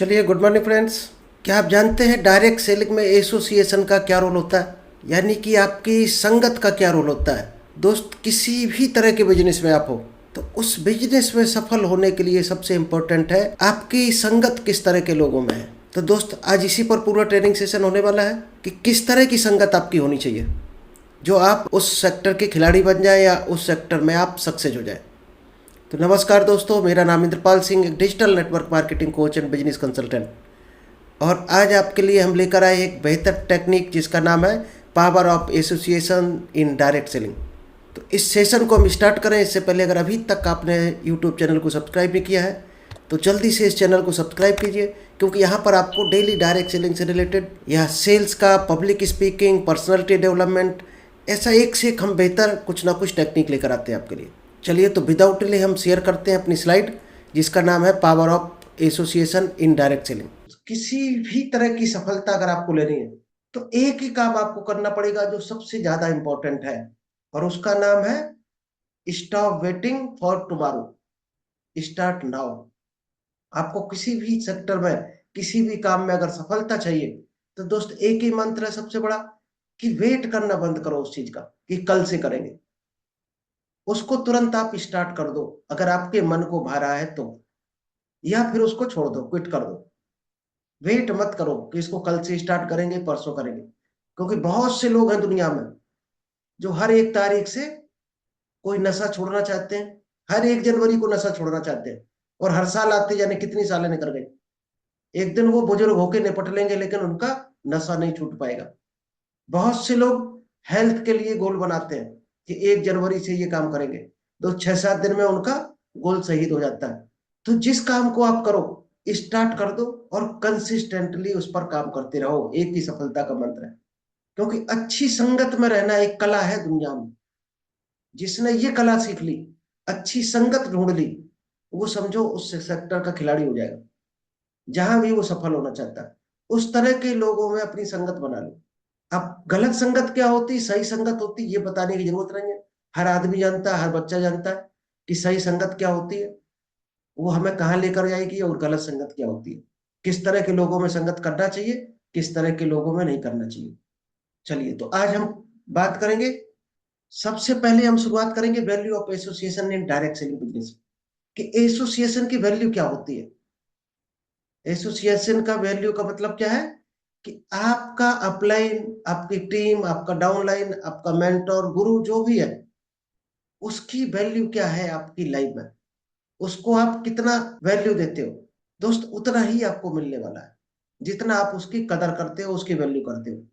चलिए, good morning friends. क्या आप जानते हैं डायरेक्ट सेलिंग में एसोसिएशन का क्या रोल होता है, यानी कि आपकी संगत का क्या रोल होता है। दोस्त, किसी भी तरह के बिजनेस में आप हो तो उस बिजनेस में सफल होने के लिए सबसे इम्पोर्टेंट है आपकी संगत किस तरह के लोगों में है। तो दोस्त, आज इसी पर पूरा ट्रेनिंग सेशन होने वाला है कि किस तरह की संगत आपकी होनी चाहिए जो आप उस सेक्टर के खिलाड़ी बन जाए या उस सेक्टर में आप सक्सेस हो जाए। तो नमस्कार दोस्तों, मेरा नाम इंद्रपाल सिंह, एक digital network marketing coach and business consultant. और आज आपके लिए हम लेकर आए एक बेहतर टेक्निक जिसका नाम है power of association in direct selling. तो इस सेशन को हम स्टार्ट करें इससे पहले अगर अभी तक आपने यूट्यूब चैनल को सब्सक्राइब नहीं किया है तो जल्दी से इस चैनल को सब्सक्राइब कीजिए, क्योंकि यहाँ पर आपको डेली डायरेक्ट सेलिंग से रिलेटेड या सेल्स का, पब्लिक स्पीकिंग, पर्सनालिटी डेवलपमेंट, ऐसा एक से एक हम बेहतर कुछ ना कुछ टेक्निक लेकर आते हैं आपके लिए। चलिए, तो विदाउट डिले हम शेयर करते हैं अपनी स्लाइड जिसका नाम है power of association in direct selling. किसी भी तरह की सफलता अगर आपको लेनी है तो एक ही काम आपको करना पड़ेगा जो सबसे ज्यादा इंपॉर्टेंट है, और उसका नाम है stop waiting for tomorrow, start now. आपको किसी भी सेक्टर में, किसी भी काम में अगर सफलता चाहिए तो दोस्त एक ही मंत्र है सबसे बड़ा, कि वेट करना बंद करो उस चीज का कि कल से करेंगे। उसको तुरंत आप स्टार्ट कर दो अगर आपके मन को भा रहा है तो, या फिर उसको छोड़ दो, क्विट कर दो। वेट मत करो कि इसको कल से स्टार्ट करेंगे, परसों करेंगे, क्योंकि बहुत से लोग हैं दुनिया में जो हर एक तारीख से कोई नशा छोड़ना चाहते हैं, हर एक जनवरी को नशा छोड़ना चाहते हैं, और हर साल आते जाने कितनी सालें निकल गई। एक दिन वो बुजुर्ग होके निपट लेंगे लेकिन उनका नशा नहीं छूट पाएगा। बहुत से लोग हेल्थ के लिए गोल बनाते हैं कि 1 जनवरी से ये काम करेंगे, तो 6-7 दिन में उनका गोल शहीद हो जाता है। तो जिस काम को आप करो स्टार्ट कर दो और कंसिस्टेंटली उस पर काम करते रहो, एक ही सफलता का मंत्र है। क्योंकि अच्छी संगत में रहना एक कला है दुनिया में। जिसने ये कला सीख ली, अच्छी संगत ढूंढ ली, वो समझो उस सेक्टर का खिलाड़ी हो जाएगा जहां भी वो सफल होना चाहता है। उस तरह के लोगों में अपनी संगत बना लो। अब गलत संगत क्या होती, सही संगत होती, ये बताने की जरूरत नहीं है। हर आदमी जानता है, हर बच्चा जानता है कि सही संगत क्या होती है, वो हमें कहाँ लेकर जाएगी, और गलत संगत क्या होती है, किस तरह के लोगों में संगत करना चाहिए, किस तरह के लोगों में नहीं करना चाहिए। चलिए, तो आज हम बात करेंगे। सबसे पहले हम शुरुआत करेंगे value of association in direct selling business, कि एसोसिएशन की वैल्यू क्या होती है। एसोसिएशन का वैल्यू का मतलब क्या है कि आपका अपलाइन, आपकी टीम, आपका डाउनलाइन, आपका मेंटोर, गुरु जो भी है, उसकी वैल्यू क्या है आपकी लाइफ में, उसको आप कितना वैल्यू देते हो। दोस्त, उतना ही आपको मिलने वाला है जितना आप उसकी कदर करते हो, उसकी वैल्यू करते हो।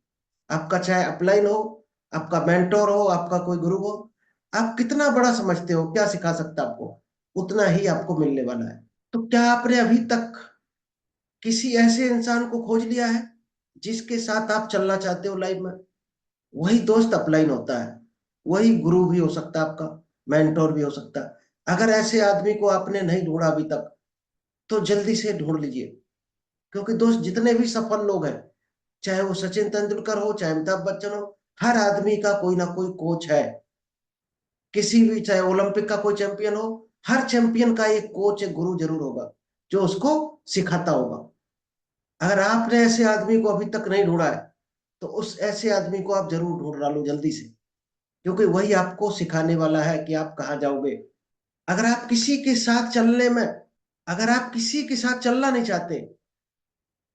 आपका चाहे अपलाइन हो, आपका मेंटोर हो, आपका कोई गुरु हो, आप कितना बड़ा समझते हो, क्या सिखा सकता है आपको, उतना ही आपको मिलने वाला है। तो क्या आपने अभी तक किसी ऐसे इंसान को खोज लिया है जिसके साथ आप चलना चाहते हो लाइफ में? वही दोस्त अपलाइन होता है, वही गुरु भी हो सकता है आपका, मेंटोर भी हो सकता है। अगर ऐसे आदमी को आपने नहीं ढूंढा अभी तक तो जल्दी से ढूंढ लीजिए। क्योंकि दोस्त, जितने भी सफल लोग हैं, चाहे वो सचिन तेंदुलकर हो, चाहे अमिताभ बच्चन हो, हर आदमी का कोई ना कोई कोच है। किसी भी, चाहे ओलंपिक का कोई चैंपियन हो, हर चैंपियन का एक कोच, एक गुरु जरूर होगा जो उसको सिखाता होगा। अगर आपने ऐसे आदमी को अभी तक नहीं ढूंढा है तो उस ऐसे आदमी को आप जरूर ढूंढ डालो जल्दी से, क्योंकि वही आपको सिखाने वाला है कि आप कहाँ जाओगे। अगर आप किसी के साथ चलने में, अगर आप किसी के साथ चलना नहीं चाहते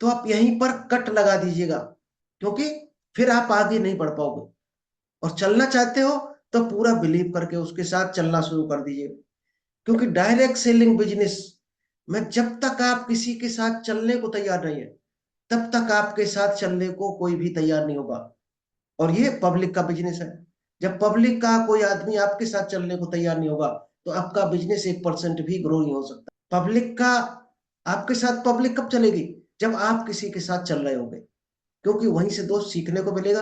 तो आप यहीं पर कट लगा दीजिएगा, क्योंकि फिर आप आगे नहीं बढ़ पाओगे। और चलना चाहते हो तो पूरा बिलीव करके उसके साथ चलना शुरू कर दीजिए। क्योंकि डायरेक्ट सेलिंग बिजनेस में जब तक आप किसी के साथ चलने को तैयार नहीं है तब तक आपके साथ चलने को कोई भी तैयार नहीं होगा। और ये पब्लिक का बिजनेस है। जब पब्लिक का कोई आदमी आपके साथ चलने को तैयार नहीं होगा तो आपका बिजनेस 1% भी ग्रो नहीं हो सकता। पब्लिक का, आपके साथ पब्लिक कब चलेगी? जब आप किसी के साथ चल रहे होंगे, क्योंकि वहीं से दोस्त सीखने को मिलेगा।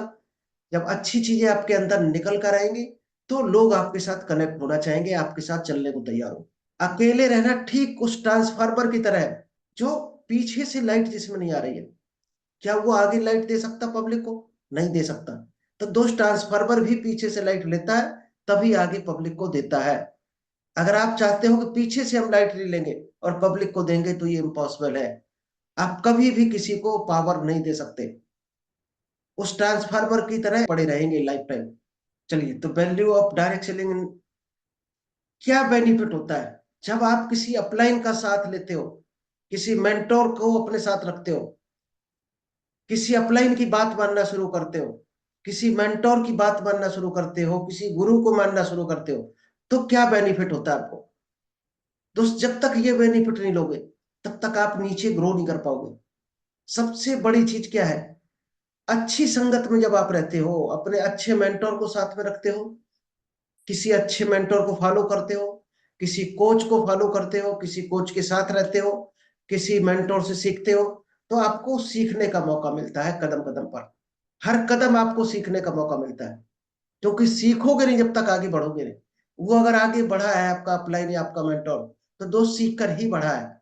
जब अच्छी चीजें आपके अंदर निकल कर आएंगी तो लोग आपके साथ कनेक्ट होना चाहेंगे, आपके साथ चलने को तैयार हो। अकेले रहना ठीक उस ट्रांसफार्मर की तरह है जो पीछे से लाइट जिसमें नहीं आ रही है, क्या वो आगे लाइट दे सकता पब्लिक को? नहीं दे सकता। तो दोस्त, ट्रांसफार्मर भी पीछे से लाइट लेता है तभी आगे पब्लिक को देता है। अगर आप चाहते हो कि पीछे से हम लाइट ले लेंगे और पब्लिक को देंगे तो ये इम्पॉसिबल है। आप कभी भी किसी को पावर नहीं दे सकते, उस ट्रांसफार्मर की तरह पड़े रहेंगे लाइफ टाइम। चलिए, तो वैल्यू ऑफ डायरेक्ट सेलिंग क्या बेनिफिट होता है? जब आप किसी अपलाइन का साथ लेते हो, किसी मेंटोर को अपने साथ रखते हो, किसी अपलाइन की बात मानना शुरू करते हो, किसी मेंटोर की बात मानना शुरू करते हो, किसी गुरु को मानना शुरू करते हो, तो क्या बेनिफिट होता है आपको? दोस्त, जब तक ये बेनिफिट नहीं लोगे, तब तक आप नीचे ग्रो नहीं कर पाओगे। सबसे बड़ी चीज क्या है? अच्छी संगत में जब आप रहते हो, अपने अच्छे मेंटोर को साथ में रखते हो, किसी अच्छे मेंटोर को फॉलो करते हो, किसी कोच को फॉलो करते हो, किसी कोच के साथ रहते हो, किसी मेंटोर से सीखते हो, तो आपको सीखने का मौका मिलता है कदम कदम पर। हर कदम आपको सीखने का मौका मिलता है, क्योंकि सीखोगे नहीं जब तक आगे बढ़ोगे नहीं। वो अगर आगे बढ़ा है आपका अपलाइन या आपका मेंटोर, तो दोस्त सीख कर ही बढ़ा है।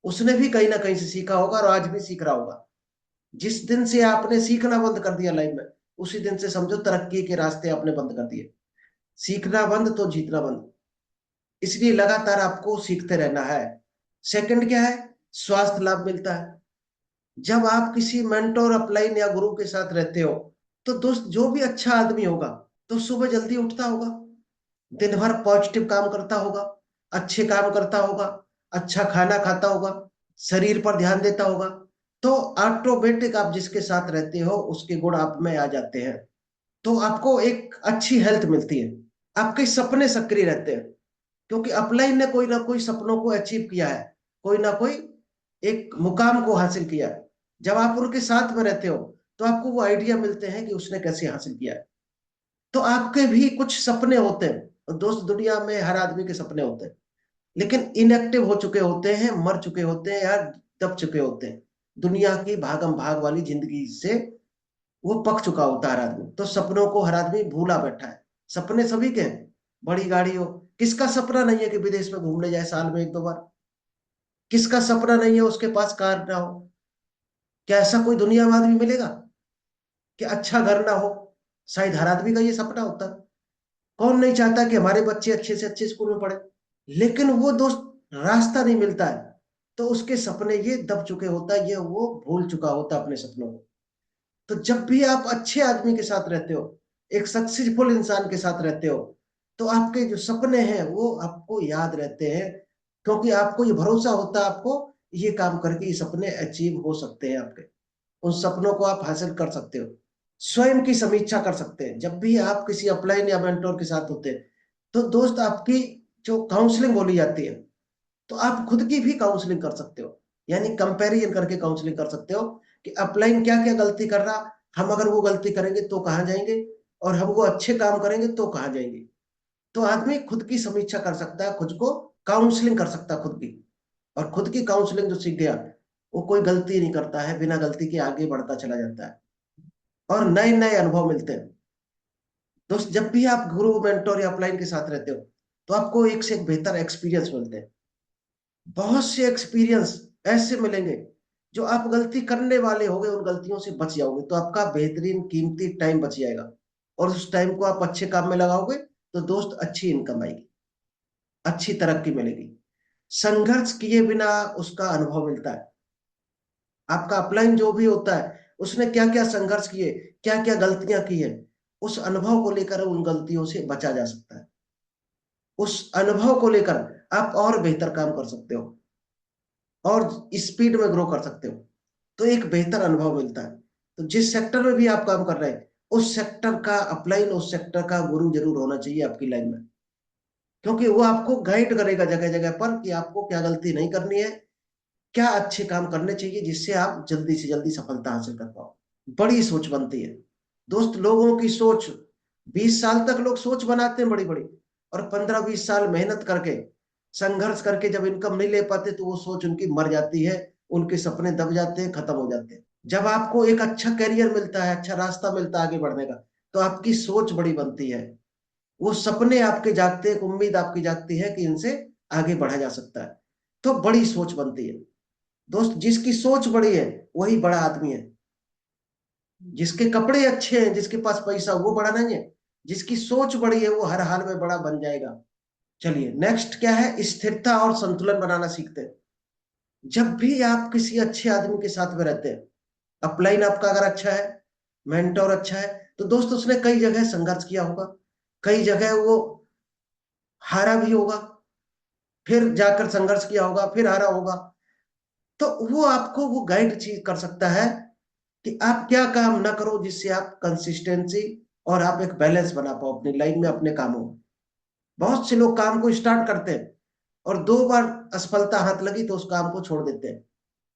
उसने भी कहीं ना कहीं से सीखा होगा और आज भी सीख रहा होगा। जिस दिन से आपने सीखना बंद कर दिया लाइफ में, उसी दिन से समझो तरक्की के रास्ते आपने बंद कर दिए। सीखना बंद तो जीतना बंद। इसलिए लगातार आपको सीखते रहना है। सेकंड क्या है? स्वास्थ्य लाभ मिलता है। जब आप किसी मेंटोर अपलाइन या गुरु के साथ रहते हो, तो दोस्त जो भी अच्छा आदमी होगा, तो सुबह जल्दी उठता होगा, दिन भर पॉजिटिव काम करता होगा, अच्छे काम करता होगा, अच्छा खाना खाता होगा, शरीर पर ध्यान देता होगा, तो ऑटोमेटिक आप जिसके साथ रहते हो उसके गुण आप में आ जाते हैं। तो आपको एक अच्छी हेल्थ मिलती है, आपके सपने सक्रिय रहते हैं, क्योंकि अपलाइन ने कोई ना कोई सपनों को अचीव किया है, कोई ना कोई एक मुकाम को हासिल किया है। जब आप उनके साथ में रहते हो, तो आपको वो आइडिया मिलते हैं कि उसने कैसे हासिल किया है। तो आपके भी कुछ सपने होते हैं, और दोस्त दुनिया में हर आदमी के सपने होते हैं, लेकिन इनएक्टिव हो चुके होते हैं, मर चुके होते हैं या दब चुके होते हैं। दुनिया की भागम भाग वाली जिंदगी से वो पक चुका होता है हर आदमी, तो सपनों को हर आदमी भूला बैठा है। सपने सभी के हैं, बड़ी गाड़ी हो, किसका सपना नहीं है कि विदेश में घूमने जाए साल में एक दो बार? किसका सपना नहीं है उसके पास कार ना हो? क्या ऐसा कोई दुनिया में आदमी मिलेगा कि अच्छा घर ना हो? शायद हर आदमी का ये सपना होता है। कौन नहीं चाहता कि हमारे बच्चे अच्छे से अच्छे स्कूल में पढ़े? लेकिन वो दोस्त रास्ता नहीं मिलता है, तो उसके सपने ये दब चुके होता है, ये वो भूल चुका होता है अपने सपनों को। तो जब भी आप अच्छे आदमी के साथ रहते हो, एक सक्सेसफुल इंसान के साथ रहते हो, तो आपके जो सपने हैं वो आपको याद रहते हैं, क्योंकि आपको ये भरोसा होता है आपको ये काम करके ये सपने अचीव हो सकते हैं आपके। उन सपनों को आप हासिल कर सकते हो। स्वयं की समीक्षा कर सकते हैं जब भी आप किसी अपलाइन या मेंटोर के साथ होते हैं। तो दोस्त, आपकी जो काउंसलिंग बोली जाती है, तो आप खुद की भी काउंसलिंग कर सकते हो, यानी कंपैरिजन करके काउंसलिंग कर सकते हो कि अपलाइन क्या क्या गलती कर रहा, हम अगर वो गलती करेंगे तो कहाँ जाएंगे, और हम वो अच्छे काम करेंगे तो कहाँ जाएंगे। तो आदमी खुद की समीक्षा कर सकता है, खुद को काउंसलिंग कर सकता है खुद की। और खुद की काउंसलिंग जो सीख गया, वो कोई गलती नहीं करता है, बिना गलती के आगे बढ़ता चला जाता है और नए नए अनुभव मिलते हैं। दोस्त, जब भी आप गुरु मेंटोर या अपलाइन के साथ रहते हो, तो आपको एक से एक बेहतर एक्सपीरियंस मिलते हैं। बहुत से एक्सपीरियंस ऐसे मिलेंगे, जो आप गलती करने वाले होगे उन गलतियों से बच जाओगे, तो आपका बेहतरीन कीमती टाइम बच जाएगा। और उस टाइम को आप अच्छे काम में लगाओगे, तो दोस्त अच्छी इनकम आएगी, अच्छी तरक्की मिलेगी। संघर्ष किए बिना उसका अनुभव मिलता है। आपका अपलाइन जो भी होता है, उसने क्या क्या संघर्ष किए, क्या क्या गलतियां की है, उस अनुभव को लेकर उन गलतियों से बचा जा सकता है। उस अनुभव को लेकर आप और बेहतर काम कर सकते हो और स्पीड में ग्रो कर सकते हो। तो एक बेहतर अनुभव मिलता है। तो जिस सेक्टर में भी आप काम कर रहे हैं, उस सेक्टर का अपलाइन, उस सेक्टर का गुरु जरूर होना चाहिए आपकी लाइन में, क्योंकि वो आपको गाइड करेगा जगह जगह पर कि आपको क्या गलती नहीं करनी है, क्या अच्छे काम करने चाहिए, जिससे आप जल्दी से जल्दी सफलता हासिल कर पाओ। बड़ी सोच बनती है। दोस्त, लोगों की सोच, 20 साल तक लोग सोच बनाते हैं बड़ी बड़ी, और 15-20 साल मेहनत करके, संघर्ष करके जब इनकम नहीं ले पाते, तो वो सोच उनकी मर जाती है, उनके सपने दब जाते हैं, खत्म हो जाते हैं। जब आपको एक अच्छा करियर मिलता है, अच्छा रास्ता मिलता है आगे बढ़ने का, तो आपकी सोच बड़ी बनती है। वो सपने आपके जागते हैं, एक उम्मीद आपकी जागती है कि इनसे आगे बढ़ा जा सकता है। तो बड़ी सोच बनती है। दोस्त, जिसकी सोच बड़ी है वही बड़ा आदमी है। जिसके कपड़े अच्छे हैं, जिसके पास पैसा, वो बड़ा नहीं है। जिसकी सोच बड़ी है वो हर हाल में बड़ा बन जाएगा। चलिए, नेक्स्ट क्या है? स्थिरता और संतुलन बनाना सीखते हैं। जब भी आप किसी अच्छे आदमी के साथ में रहते हैं, अपलाइन आपका अगर अच्छा है, मेंटोर अच्छा है, तो दोस्त उसने कई जगह संघर्ष किया होगा, कई जगह वो हारा भी होगा, फिर जाकर संघर्ष किया होगा, फिर हारा होगा। तो वो आपको वो गाइड चीज कर सकता है कि आप क्या काम ना करो जिससे आप कंसिस्टेंसी और आप एक बैलेंस बना पाओ अपनी लाइफ में, अपने कामों में। बहुत से लोग काम को स्टार्ट करते हैं और 2 बार असफलता हाथ लगी तो उस काम को छोड़ देते हैं।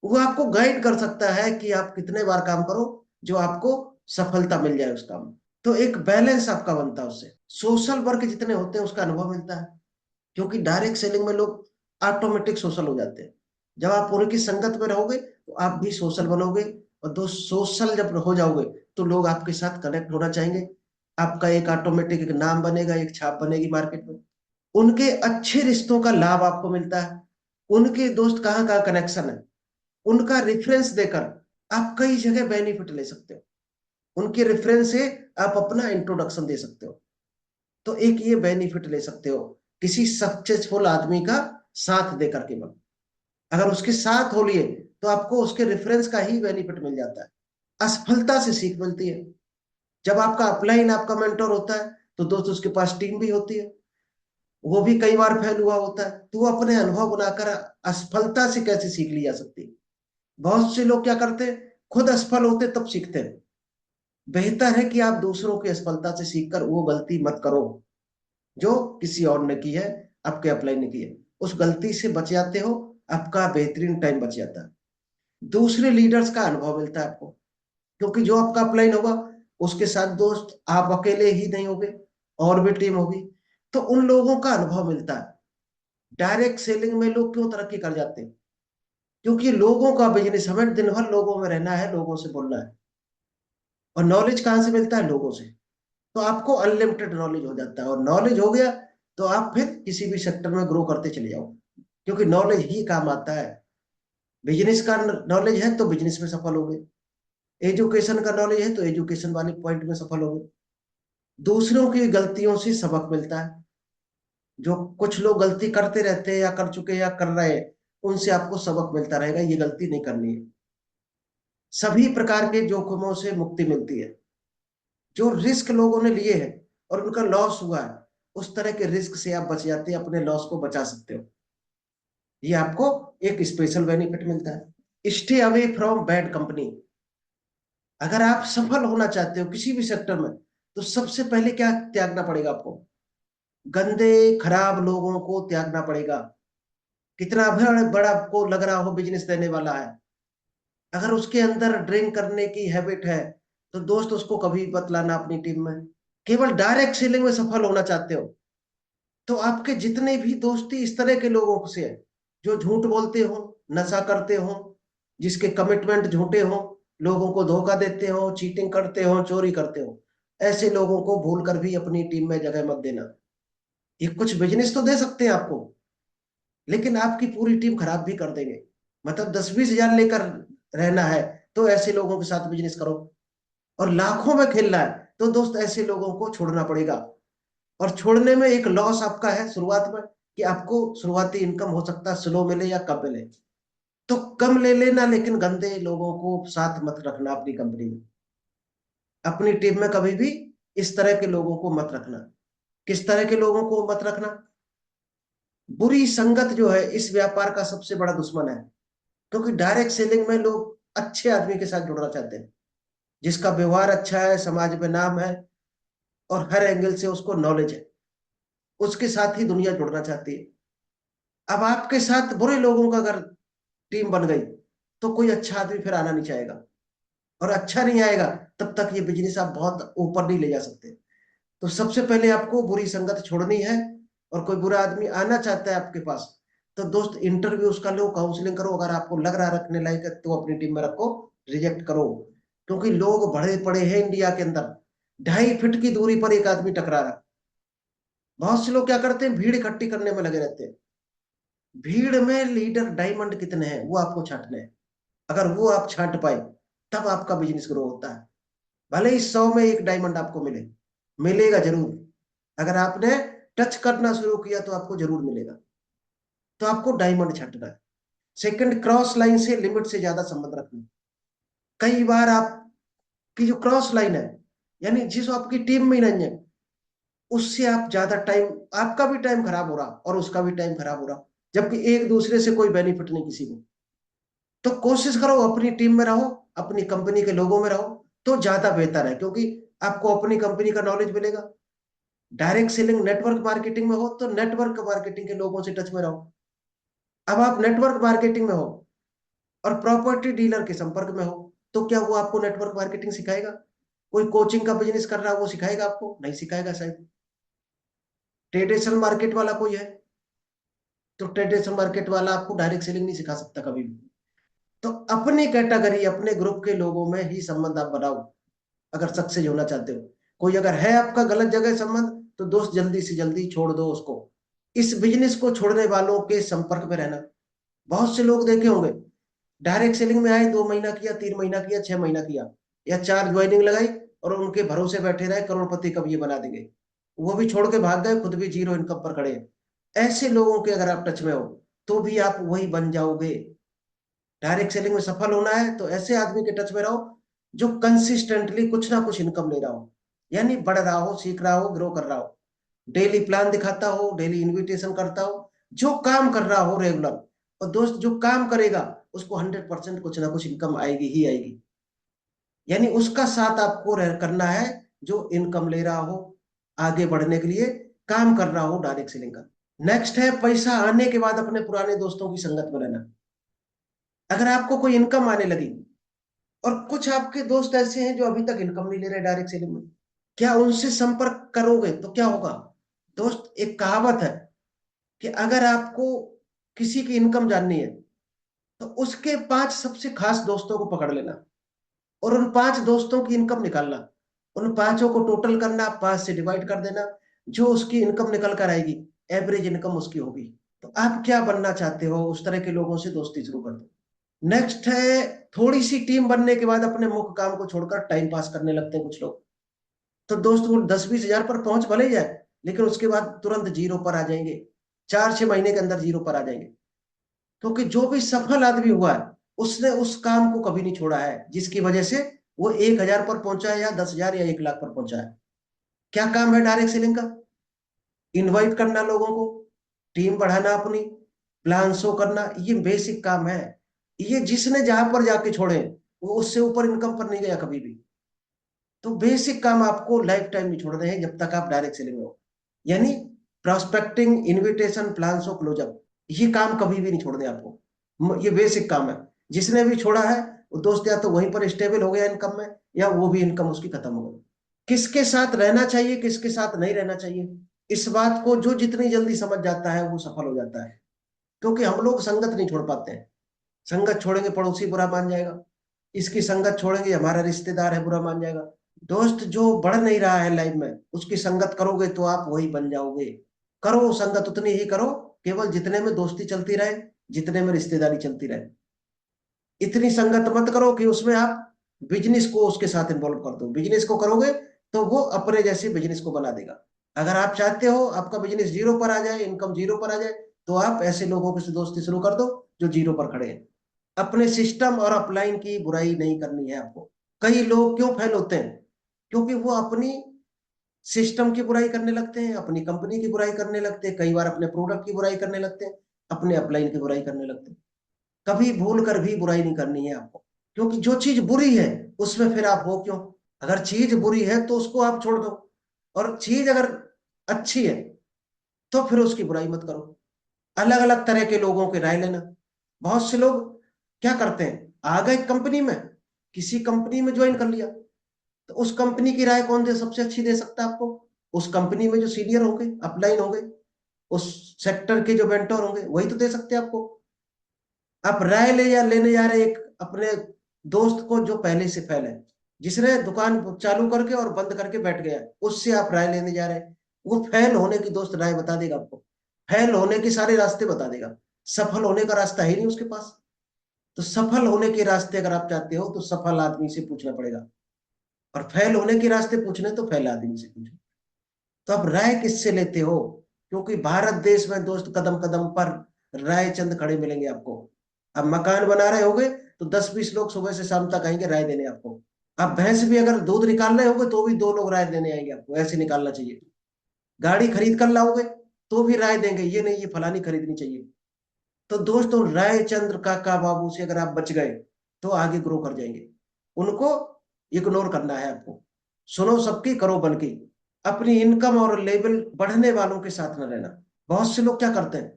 वो आपको गाइड कर सकता है कि आप कितने बार काम करो जो आपको सफलता मिल जाए उस काम में। तो एक बैलेंस आपका बनता है उससे। सोशल वर्क जितने होते हैं उसका अनुभव मिलता है, क्योंकि डायरेक्ट सेलिंग में लोग ऑटोमेटिक सोशल हो जाते हैं। जब आप उनकी संगत में रहोगे तो आप भी सोशल बनोगे, और दो सोशल जब हो जाओगे तो लोग आपके साथ कनेक्ट होना चाहेंगे। आपका एक ऑटोमेटिक एक नाम बनेगा, एक छाप बनेगी मार्केट में। उनके अच्छे रिश्तों का लाभ आपको मिलता है। उनके दोस्त कहाँ कहाँ कनेक्शन है, उनका रेफरेंस देकर आप कई जगह बेनिफिट ले सकते हो। उनके रेफरेंस से आप अपना इंट्रोडक्शन दे सकते हो। तो एक ये बेनिफिट ले सकते हो किसी सक्सेसफुल आदमी का साथ देकर केवल। अगर उसके साथ हो लिए तो आपको उसके रेफरेंस का ही बेनिफिट मिल जाता है। असफलता से सीख मिलती है। जब आपका अपलाइन आपका मेंटर होता है तो दोस्त उसके पास टीम भी होती है, वो भी कई बार फेल हुआ होता है, तो वो अपने अनुभव बनाकर असफलता से कैसे सीख ली जा सकती है। बहुत से लोग क्या करते हैं, खुद असफल होते तब सीखते हैं। बेहतर है कि आप दूसरों की असफलता से सीखकर वो गलती मत करो जो किसी और ने की है, आपके अप्लाई ने की है। उस गलती से बच जाते हो, आपका बेहतरीन टाइम बच जाता है। दूसरे लीडर्स का अनुभव मिलता है आपको, क्योंकि जो आपका अपलाइन होगा उसके साथ दोस्त आप अकेले ही नहीं होगे, और भी टीम होगी। तो उन लोगों का अनुभव मिलता है। डायरेक्ट सेलिंग में लोग क्यों तरक्की कर जाते हैं, क्योंकि लोगों का बिजनेस, हमें दिन भर लोगों में रहना है, लोगों से बोलना है। और नॉलेज कहाँ से मिलता है, लोगों से। तो आपको अनलिमिटेड नॉलेज हो जाता है, और नॉलेज हो गया तो आप फिर किसी भी सेक्टर में ग्रो करते चले जाओ, क्योंकि नॉलेज ही काम आता है। बिजनेस का नॉलेज है तो बिजनेस में सफल हो गए, एजुकेशन का नॉलेज है तो एजुकेशन वाले पॉइंट में सफल हो गए। दूसरों की गलतियों से सबक मिलता है। जो कुछ लोग गलती करते रहते हैं या कर चुके हैं या कर रहे हैं, उनसे आपको सबक मिलता रहेगा, ये गलती नहीं करनी है। सभी प्रकार के जोखिमों से मुक्ति मिलती है। जो रिस्क लोगों ने लिए हैं और उनका लॉस हुआ है, उस तरह के रिस्क से आप बच जाते हैं, अपने लॉस को बचा सकते हो। ये आपको एक स्पेशल बेनिफिट मिलता है। Stay away from bad company. अगर आप सफल होना चाहते हो किसी भी सेक्टर में, तो सबसे पहले क्या त्यागना पड़ेगा आपको, गंदे खराब लोगों को त्यागना पड़ेगा। कितना बड़ा बड़ा आपको लग रहा हो बिजनेस देने वाला है, अगर उसके अंदर ड्रिंक करने की हैबिट है, तो दोस्त उसको कभी मत लाना अपनी टीम में। केवल डायरेक्ट सेलिंग में सफल होना चाहते हो तो आपके जितने भी दोस्ती इस तरह के लोगों से है, जो झूठ बोलते हो, नशा करते हो, जिसके कमिटमेंट झूठे हो, लोगों को धोखा देते हो, चीटिंग करते हो, चोरी करते हो, ऐसे लोगों को भूल कर भी अपनी टीम में जगह मत देना। ये कुछ बिजनेस तो दे सकते हैं आपको, लेकिन आपकी पूरी टीम खराब भी कर देंगे। मतलब 10-20 हजार लेकर रहना है तो ऐसे लोगों के साथ बिजनेस करो, और लाखों में खेलना है तो दोस्त ऐसे लोगों को छोड़ना पड़ेगा। और छोड़ने में एक लॉस आपका है शुरुआत में, कि आपको शुरुआती इनकम हो सकता है स्लो मिले या कम मिले। तो कम ले लेना, लेकिन गंदे लोगों को साथ मत रखना अपनी कंपनी में। अपनी टीम में कभी भी इस तरह के लोगों को मत रखना। किस तरह के लोगों को मत रखना, बुरी संगत जो है इस व्यापार का सबसे बड़ा दुश्मन है। क्योंकि डायरेक्ट सेलिंग में लोग अच्छे आदमी के साथ जुड़ना चाहते हैं, जिसका व्यवहार अच्छा है, समाज में नाम है, और हर एंगल से उसको नॉलेज है, उसके साथ ही दुनिया जुड़ना चाहती है। अब आपके साथ बुरे लोगों का अगर टीम बन गई तो कोई अच्छा आदमी फिर आना नहीं चाहेगा, और अच्छा नहीं आएगा तब तक ये बिजनेस आप बहुत ऊपर नहीं ले जा सकते। तो सबसे पहले आपको बुरी संगत छोड़नी है। और कोई बुरा आदमी आना चाहता है आपके पास, तो दोस्त इंटरव्यू उसका लो, काउंसलिंग करो, अगर आपको लग रहा है रखने लायक है तो अपनी टीम में रखो, रिजेक्ट करो। क्योंकि लोग बड़े पड़े हैं इंडिया के अंदर, 2.5 फीट की दूरी पर एक आदमी टकरा रहा है। बहुत से लोग क्या करते हैं, भीड़ इकट्ठी करने में लगे रहते हैं। भीड़ में लीडर डायमंड कितने हैं वो आपको छांटने हैं। अगर वो आप छांट पाए तब आपका बिजनेस ग्रो होता है। भले ही 100 में एक डायमंड आपको मिले, मिलेगा जरूर। अगर आपने टच करना शुरू किया तो आपको जरूर मिलेगा। तो आपको डायमंड छांटना है। सेकंड, क्रॉस लाइन से लिमिट से ज्यादा संबंध रखना। कई बार आपकी जो क्रॉस लाइन है, यानी जिस आपकी टीम में ही नहीं है, उससे आप ज्यादा टाइम, आपका भी टाइम खराब हो रहा और उसका भी टाइम खराब हो रहा, जबकि एक दूसरे से कोई बेनिफिट नहीं किसी को। तो कोशिश करो अपनी टीम में रहो, अपनी कंपनी के लोगों में रहो, तो ज्यादा बेहतर है, क्योंकि आपको अपनी कंपनी का नॉलेज मिलेगा। डायरेक्ट सेलिंग नेटवर्क मार्केटिंग में हो तो नेटवर्क मार्केटिंग के लोगों से टच में रहो। अब आप नेटवर्क मार्केटिंग में हो और प्रॉपर्टी डीलर के संपर्क में हो, तो क्या वो आपको नेटवर्क मार्केटिंग सिखाएगा? कोई कोचिंग का बिजनेस कर रहा है वो सिखाएगा आपको? नहीं सिखाएगा शायद। ट्रेडिशनल मार्केट वाला कोई है, तो ट्रेडिशनल मार्केट वाला आपको डायरेक्ट सेलिंग नहीं सिखा सकता कभी भी। तो अपनी कैटेगरी, अपने ग्रुप के लोगों में ही संबंध आप बनाओ अगर सक्सेस होना चाहते हो। कोई अगर है आपका गलत जगह संबंध, तो दोस्त जल्दी से जल्दी छोड़ दो उसको। इस बिजनेस को छोड़ने वालों के संपर्क में रहना। बहुत से लोग देखे होंगे, डायरेक्ट सेलिंग में आए, 2 महीना किया, 3 महीना किया, 6 महीना किया, या 4 ज्वाइनिंग लगाई, और उनके भरोसे बैठे रहे करोड़पति कब ये बना देंगे। वो भी छोड़ के भाग गए, खुद भी जीरो इनकम पर खड़े हैं। ऐसे लोगों के अगर आप टच में हो, तो भी आप वही बन जाओगे। डायरेक्ट सेलिंग में सफल होना है तो ऐसे आदमी के टच में रहो जो कंसिस्टेंटली कुछ ना कुछ इनकम ले रहा हो, यानी बढ़ रहा हो, सीख रहा हो, ग्रो कर रहा हो, डेली प्लान दिखाता हो, डेली इनविटेशन करता हो, जो काम कर रहा हो रेगुलर। और दोस्त जो काम करेगा उसको 100% कुछ ना कुछ इनकम आएगी ही आएगी। यानी उसका साथ आपको करना है जो इनकम ले रहा हो, आगे बढ़ने के लिए काम कर रहा हो डायरेक्ट सेलिंग का। नेक्स्ट है पैसा आने के बाद अपने पुराने दोस्तों की संगत में रहना। अगर आपको कोई इनकम आने लगी और कुछ आपके दोस्त ऐसे हैं जो अभी तक इनकम नहीं ले रहे डायरेक्ट सेलिंग में, क्या उनसे संपर्क करोगे तो क्या होगा? दोस्त, एक कहावत है कि अगर आपको किसी की इनकम जाननी है तो उसके 5 सबसे खास दोस्तों को पकड़ लेना और उन 5 दोस्तों की इनकम निकालना। उन पांचों को टोटल करना, 5 से डिवाइड कर देना, जो उसकी इनकम निकल कर आएगी, एवरेज इनकम उसकी होगी। तो आप क्या बनना चाहते हो, उस तरह के लोगों से दोस्ती शुरू कर दो। नेक्स्ट है, थोड़ी सी टीम बनने के बाद अपने मुख्य काम को छोड़कर टाइम पास करने लगते हैं कुछ लोग। तो दोस्त, वो 10-20 हजार पर पहुंच भले ही जाए, लेकिन उसके बाद तुरंत जीरो पर आ जाएंगे, 4-6 महीने के अंदर जीरो पर आ जाएंगे। क्योंकि जो भी सफल आदमी हुआ है, उसने उस काम को कभी नहीं छोड़ा है जिसकी वजह से वो 1 हजार पर पहुंचा है, या 10 हजार, या 1 लाख पर पहुंचा है। क्या काम है डायरेक्ट सेलिंग का? इनवाइट करना लोगों को, टीम बढ़ाना अपनी, प्लान शो करना, ये बेसिक काम है। ये जिसने जहां पर जाके छोड़े, वो उससे ऊपर इनकम पर नहीं गया कभी भी। तो बेसिक काम आपको लाइफ टाइम नहीं छोड़ने हैं जब तक आप डायरेक्ट सेलिंग में हो। यानी prospecting, invitation, plan show, close up, ये काम कभी भी नहीं छोड़ने आपको। ये बेसिक काम है। जिसने भी छोड़ा है वो दोस्त या तो वहीं पर स्टेबल हो गया इनकम में, या वो भी इनकम उसकी खत्म हो गई। किसके साथ रहना चाहिए, किसके साथ नहीं रहना चाहिए, इस बात को जो जितनी जल्दी समझ जाता है वो सफल हो जाता है। क्योंकि हम लोग संगत नहीं छोड़ पाते हैं। संगत छोड़ेंगे पड़ोसी बुरा मान जाएगा, इसकी संगत छोड़ेंगे हमारा रिश्तेदार है बुरा मान जाएगा। दोस्त, जो बढ़ नहीं रहा है लाइफ में, उसकी संगत करोगे तो आप वही बन जाओगे। करो संगत उतनी ही करो, केवल जितने में दोस्ती चलती रहे, जितने में रिश्तेदारी चलती रहे। इतनी संगत मत करो कि उसमें आप बिजनेस को उसके साथ इन्वॉल्व कर दो। बिजनेस को करोगे तो वो अपने जैसे बिजनेस को बना देगा। अगर आप चाहते हो आपका बिजनेस जीरो पर आ जाए, इनकम जीरो पर आ जाए, तो आप ऐसे लोगों से दोस्ती शुरू कर दो जो जीरो पर खड़े हैं। अपने सिस्टम और अपलाइन की बुराई नहीं करनी है आपको। कई लोग क्यों फेल होते हैं? क्योंकि वो अपनी सिस्टम की बुराई करने लगते हैं, अपनी कंपनी की बुराई करने लगते हैं, कई बार अपने प्रोडक्ट की बुराई करने लगते हैं, अपने अपलाइन की बुराई करने लगते हैं। कभी भूल कर भी बुराई नहीं करनी है आपको, क्योंकि जो चीज बुरी है उसमें फिर आप हो क्यों? अगर चीज बुरी है तो उसको आप छोड़ दो, और चीज अगर अच्छी है तो फिर उसकी बुराई मत करो। अलग अलग तरह के लोगों की राय लेना। बहुत से लोग क्या करते हैं, आ गए कंपनी में, किसी कंपनी में ज्वाइन कर लिया, तो उस कंपनी की राय कौन दे सबसे अच्छी दे सकता है आपको? उस कंपनी में जो सीनियर होंगे, अपलाइन होंगे, उस सेक्टर के जो मेंटर होंगे, वही तो दे सकते हैं आपको। आप राय ले या लेने जा रहे एक अपने दोस्त को जो पहले से फेल है, जिसने दुकान चालू करके और बंद करके बैठ गया है, उससे आप राय लेने जा रहे हैं। वो फेल होने की दोस्त राय बता देगा आपको, फेल होने के सारे रास्ते बता देगा, सफल होने का रास्ता है नहीं उसके पास। तो सफल होने के रास्ते अगर आप चाहते हो तो सफल आदमी से पूछना पड़ेगा, और फेल होने के रास्ते पूछने तो फेल आदमी से पूछो। तो आप राय किससे लेते हो? क्योंकि भारत देश में दोस्त कदम कदम पर राय चंद खड़े मिलेंगे आपको। अब मकान बना रहे होगे तो 10-20 लोग सुबह से शाम तक आएंगे राय देने आपको। अब भैंस भी अगर दूध निकाल रहे होगे तो भी 2 लोग राय देने आएंगे आपको, ऐसे निकालना चाहिए। गाड़ी खरीद कर लाओगे तो भी राय देंगे, ये नहीं ये फलानी खरीदनी चाहिए। तो दोस्तों रायचंद्र काका बाबू से अगर आप बच गए तो आगे ग्रो कर जाएंगे। उनको इग्नोर करना है आपको, सुनो सबकी करो बन की। अपनी इनकम और लेवल बढ़ने वालों के साथ न रहना। बहुत से लोग क्या करते हैं,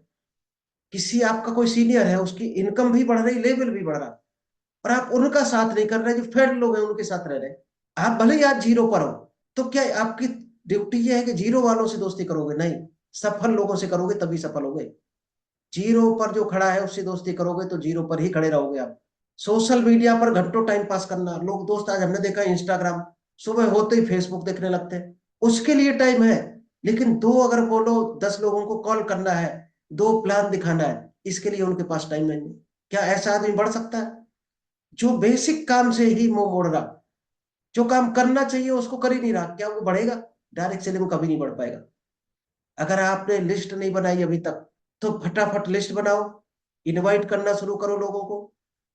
किसी आपका कोई सीनियर है, उसकी इनकम भी बढ़ रही, लेवल भी बढ़ रहा, और आप उनका साथ नहीं कर रहे, जो फेड लोग हैं उनके साथ रह रहे। आप भले ही आज जीरो पर हो, तो क्या आपकी ड्यूटी ये है कि जीरो वालों से दोस्ती करोगे? नहीं, सफल लोगों से करोगे तभी सफल होगे। जीरो पर जो खड़ा है उससे दोस्ती करोगे तो जीरो पर ही खड़े रहोगे आप। सोशल मीडिया पर घंटों टाइम पास करना, लोग दोस्त आज हमने देखा इंस्टाग्राम, सुबह होते ही फेसबुक देखने लगते हैं। उसके लिए टाइम है, लेकिन दो अगर बोलो 10 लोगों को कॉल करना है, 2 प्लान दिखाना है, इसके लिए उनके पास टाइम नहीं है। क्या ऐसा आदमी बढ़ सकता है? जो बेसिक काम से ही मुंह मोड़ रहा, जो काम करना चाहिए उसको कर ही नहीं रहा, क्या वो बढ़ेगा? डायरेक्ट सेलिंग कभी नहीं बढ़ पाएगा। अगर आपने लिस्ट नहीं बनाई अभी तक तो फटाफट लिस्ट बनाओ, इनवाइट करना शुरू करो लोगों को,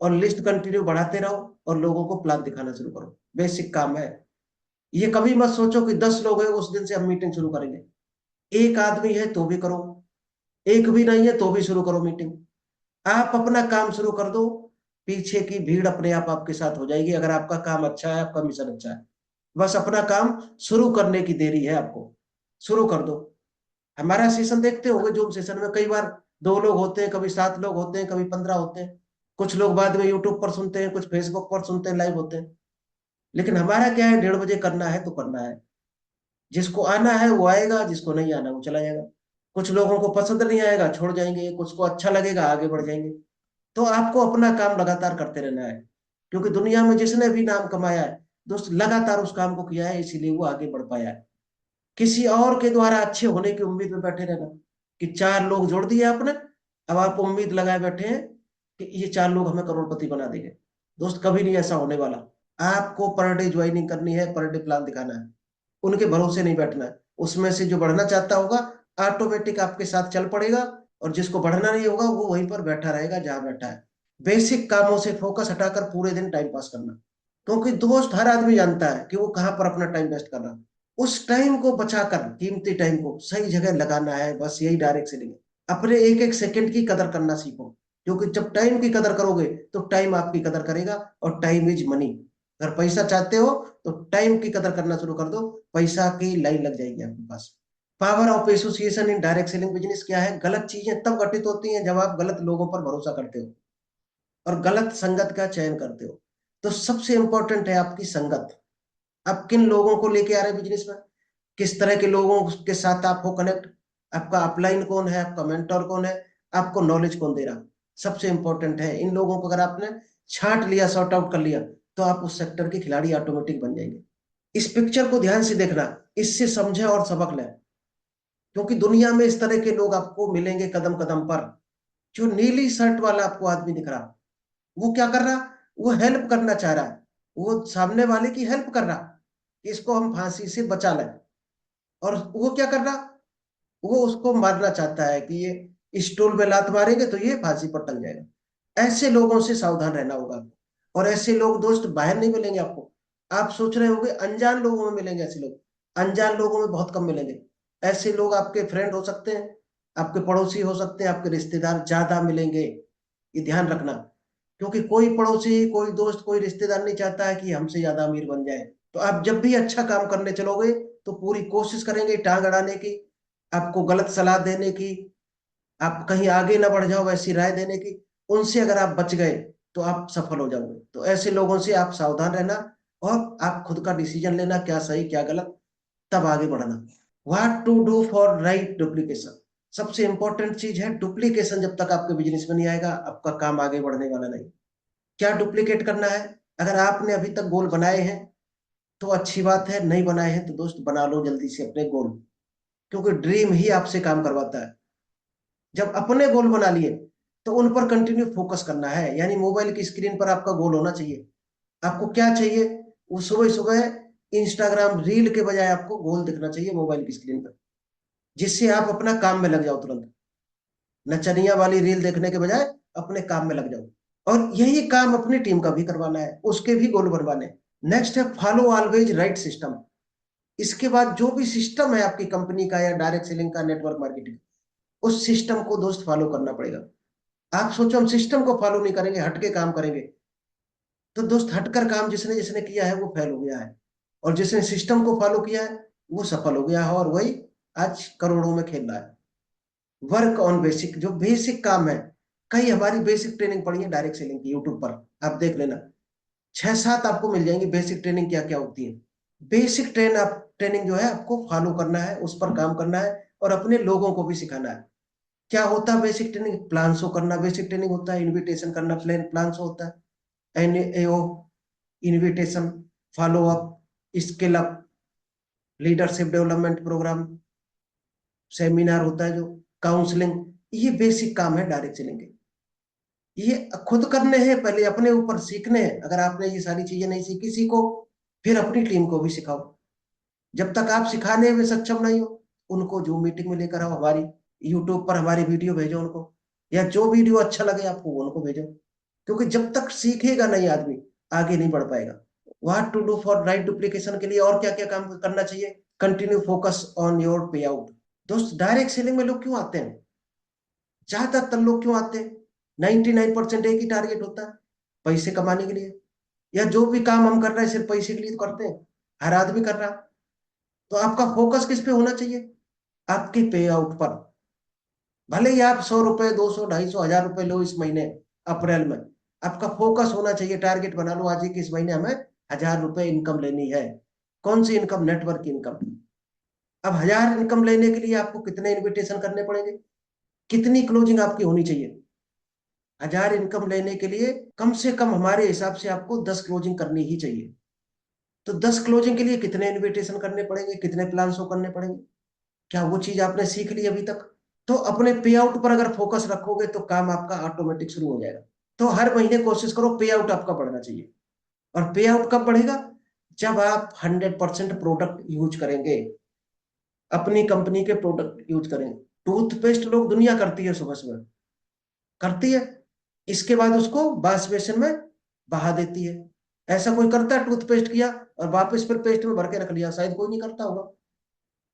और लिस्ट कंटिन्यू बढ़ाते रहो, और लोगों को प्लान दिखाना शुरू करो। बेसिक काम है ये। कभी मत सोचो कि 10 लोग हैं उस दिन से हम मीटिंग शुरू करेंगे। एक आदमी है तो भी करो, एक भी नहीं है तो भी शुरू करो मीटिंग। आप अपना काम शुरू कर दो, पीछे की भीड़ अपने आप आपके साथ हो जाएगी। अगर आपका काम अच्छा है, आपका मिशन अच्छा है, बस अपना काम शुरू करने की देरी है आपको। शुरू कर दो। हमारा सेशन देखते होंगे, जूम सेशन में कई बार 2 लोग होते हैं, कभी 7 लोग होते हैं, कभी 15 होते हैं। कुछ लोग बाद में यूट्यूब पर सुनते हैं, कुछ फेसबुक पर सुनते हैं, लाइव होते हैं। लेकिन हमारा क्या है, 1:30 बजे करना है तो करना है। जिसको आना है वो आएगा, जिसको नहीं आना वो चला जाएगा। कुछ लोगों को पसंद नहीं आएगा, छोड़ जाएंगे, कुछ को अच्छा लगेगा, आगे बढ़ जाएंगे। तो आपको अपना काम लगातार करते रहना है, क्योंकि दुनिया में जिसने भी नाम कमाया है दोस्त, लगातार उस काम को किया है, इसीलिए वो आगे बढ़ पाया है। किसी और के द्वारा अच्छे होने की उम्मीद में बैठे रहना कि 4 लोग जोड़ दिए आपने, अब आप उम्मीद लगाए बैठे हैं कि ये 4 लोग हमें करोड़पति बना देंगे। दोस्त कभी नहीं ऐसा होने वाला। आपको पर डे ज्वाइनिंग करनी है, पर डे प्लान दिखाना है, उनके भरोसे नहीं बैठना है। उसमें से जो बढ़ना चाहता होगा ऑटोमेटिक आपके साथ चल पड़ेगा, और जिसको बढ़ना नहीं होगा वो वहीं पर बैठा रहेगा जहां बैठा है। बेसिक कामों से फोकस हटाकर पूरे दिन टाइम पास करना, क्योंकि दोस्त हर आदमी जानता है कि वो कहाँ पर अपना टाइम वेस्ट कर रहा है। उस टाइम को बचाकर, कीमती टाइम को सही जगह लगाना है, बस यही डायरेक्ट सेलिंग है। अपने एक एक सेकंड की कदर करना सीखो, क्योंकि जब टाइम की कदर करोगे तो टाइम आपकी कदर करेगा, और टाइम इज मनी। अगर पैसा चाहते हो तो टाइम की कदर करना शुरू कर दो, पैसा की लाइन लग जाएगी आपके पास। Power of association in direct selling business क्या है? गलत चीजें तब घटित होती हैं जब आप गलत लोगों पर भरोसा करते हो और गलत संगत का चयन करते हो। तो सबसे इंपॉर्टेंट है आपकी संगत। आप किन लोगों को लेके आ रहे हैं बिजनेस में, किस तरह के लोगों के साथ आप हो कनेक्ट, आपका अपलाइन कौन है, आपका मेंटर कौन है, आपको नॉलेज कौन दे रहा। सबसे इंपॉर्टेंट है इन लोगों को अगर आपने छांट लिया, सॉर्ट आउट कर लिया, तो आप उस सेक्टर के खिलाड़ी ऑटोमेटिक बन जाएंगे। इस पिक्चर को ध्यान से देखना, इससे समझे और सबक लें, क्योंकि दुनिया में इस तरह के लोग आपको मिलेंगे कदम कदम पर। जो नीली शर्ट वाला आपको आदमी दिख रहा, वो क्या कर रहा? वो हेल्प करना चाह रहा है, वो सामने वाले की हेल्प कर रहा कि इसको हम फांसी से बचा लें। और वो क्या कर रहा? वो उसको मारना चाहता है कि ये स्टूल पे लात मारेंगे तो ये फांसी पर टंग जाएगा। ऐसे लोगों से सावधान रहना होगा आपको। और ऐसे लोग दोस्त बाहर नहीं मिलेंगे आपको। आप सोच रहे होंगे अनजान लोगों में मिलेंगे ऐसे लोग, अनजान लोगों में बहुत कम मिलेंगे। ऐसे लोग आपके फ्रेंड हो सकते हैं, आपके पड़ोसी हो सकते हैं, आपके रिश्तेदार ज्यादा मिलेंगे। ये ध्यान रखना, क्योंकि कोई पड़ोसी, कोई दोस्त, कोई रिश्तेदार नहीं चाहता है कि हमसे ज्यादा अमीर बन जाए। तो आप जब भी अच्छा काम करने चलोगे तो पूरी कोशिश करेंगे टांग अड़ाने की, आपको गलत सलाह देने की, आप कहीं आगे ना बढ़ जाओ वैसी राय देने की। उनसे अगर आप बच गए तो आप सफल हो जाओगे। तो ऐसे लोगों से आप सावधान रहना, और आप खुद का डिसीजन लेना, क्या सही क्या गलत, तब आगे बढ़ना। What to do for right duplication. सबसे इंपॉर्टेंट चीज है डुप्लीकेशन। जब तक आपके बिजनेस में नहीं आएगा आपका काम आगे बढ़ने वाला नहीं। क्या डुप्लीकेट करना है? अगर आपने अभी तक गोल बनाए हैं तो अच्छी बात है, नहीं बनाए हैं तो दोस्त बना लो जल्दी से अपने गोल, क्योंकि ड्रीम ही आपसे काम करवाता है। जब अपने गोल बना लिए तो उन पर कंटिन्यू फोकस करना है, यानी मोबाइल की स्क्रीन पर आपका गोल होना चाहिए। आपको क्या चाहिए? वो सुबह सुबह इंस्टाग्राम रील के बजाय आपको गोल दिखना चाहिए मोबाइल की स्क्रीन पर, जिससे आप अपना काम में लग जाओ तुरंत। नचनिया वाली रील देखने के बजाय अपने काम में लग जाओ। और यही काम अपनी टीम का भी करवाना है, उसके भी गोल बनवाने हैं। नेक्स्ट है फॉलो ऑलवेज राइट सिस्टम। इसके बाद जो भी सिस्टम है आपकी कंपनी का या डायरेक्ट सेलिंग का, नेटवर्क मार्केटिंग, उस सिस्टम को दोस्त फॉलो करना पड़ेगा। आप सोचो हम सिस्टम को फॉलो नहीं करेंगे, हटके काम करेंगे, तो दोस्त हटकर काम जिसने जिसने किया है वो फेल हो गया है, और जिसने सिस्टम को फॉलो किया है वो सफल हो गया है, और वही आज करोड़ों में खेल रहा है। वर्क ऑन बेसिक, जो बेसिक काम है, कई हमारी बेसिक ट्रेनिंग पड़ी है डायरेक्ट सेलिंग की, यूट्यूब पर आप देख लेना, 6-7 आपको मिल जाएंगी बेसिक ट्रेनिंग क्या क्या होती है। बेसिक ट्रेनिंग जो है आपको फॉलो करना है, उस पर काम करना है, और अपने लोगों को भी सिखाना है। क्या होता है बेसिक ट्रेनिंग? प्लान शो करना बेसिक ट्रेनिंग होता है, इनविटेशन करना प्लान शो होता है, NAO, invitation, follow up, skill up, leadership development program, seminar होता है जो, काउंसलिंग, ये बेसिक काम है डायरेक्ट सेलिंग के। ये खुद करने हैं, पहले अपने ऊपर सीखने हैं। अगर आपने ये सारी चीजें नहीं सीखी, सीखो, फिर अपनी टीम को भी सिखाओ। जब तक आप सिखाने में सक्षम नहीं हो, उनको जो मीटिंग में लेकर आओ, हमारी यूट्यूब पर हमारी वीडियो भेजो उनको, या जो वीडियो अच्छा लगे आपको वो उनको भेजो। क्योंकि जब तक सीखेगा नहीं आदमी, आगे नहीं बढ़ पाएगा। What to do for right duplication के लिए और क्या क्या काम करना चाहिए? Continue focus on your payout. दोस्त डायरेक्ट सेलिंग में लोग क्यों आते हैं? ज्यादातर लोग क्यों आते हैं? 99% एक ही टारगेट होता है, पैसे कमाने के लिए। या जो भी काम हम कर रहे हैं सिर्फ पैसे के लिए तो करते हैं, हर आदमी कर रहा है। तो आपका फोकस किस पे होना चाहिए? आपके पे आउट पर। भले ही आप 100 रुपए, 200, 250, 1000 रुपए लो इस महीने, अप्रैल में, आपका फोकस होना चाहिए, टारगेट बना लो आज ही कि इस महीने हमें 1000 रुपए इनकम लेनी है। कौन सी इनकम? Network income. अब 1000 इनकम लेने के लिए आपको कितने इनविटेशन करने पड़ेंगे? कितनी क्लोजिंग आपकी होनी चाहिए? 1000 इनकम लेने के लिए कम से कम हमारे हिसाब से आपको 10 क्लोजिंग करनी ही चाहिए। तो 10 क्लोजिंग के लिए कितने इनविटेशन करने पड़ेंगे, कितने प्लान शो करने पड़ेंगे? क्या वो चीज आपने सीख ली अभी तक? तो अपने पे आउट पर अगर फोकस रखोगे तो काम आपका ऑटोमेटिक शुरू हो जाएगा। तो हर महीने कोशिश करो पे आउट आपका बढ़ना चाहिए। और पे आउट कब बढ़ेगा? जब आप 100% प्रोडक्ट यूज करेंगे, अपनी कंपनी के प्रोडक्ट यूज करेंगे। टूथपेस्ट लोग दुनिया करती है, सुबह सुबह करती है, इसके बाद उसको वॉश बेसिन में बहा देती है। ऐसा कोई करता है? टूथपेस्ट किया और वापस फिर पेस्ट में भर के रख लिया, शायद कोई नहीं करता होगा।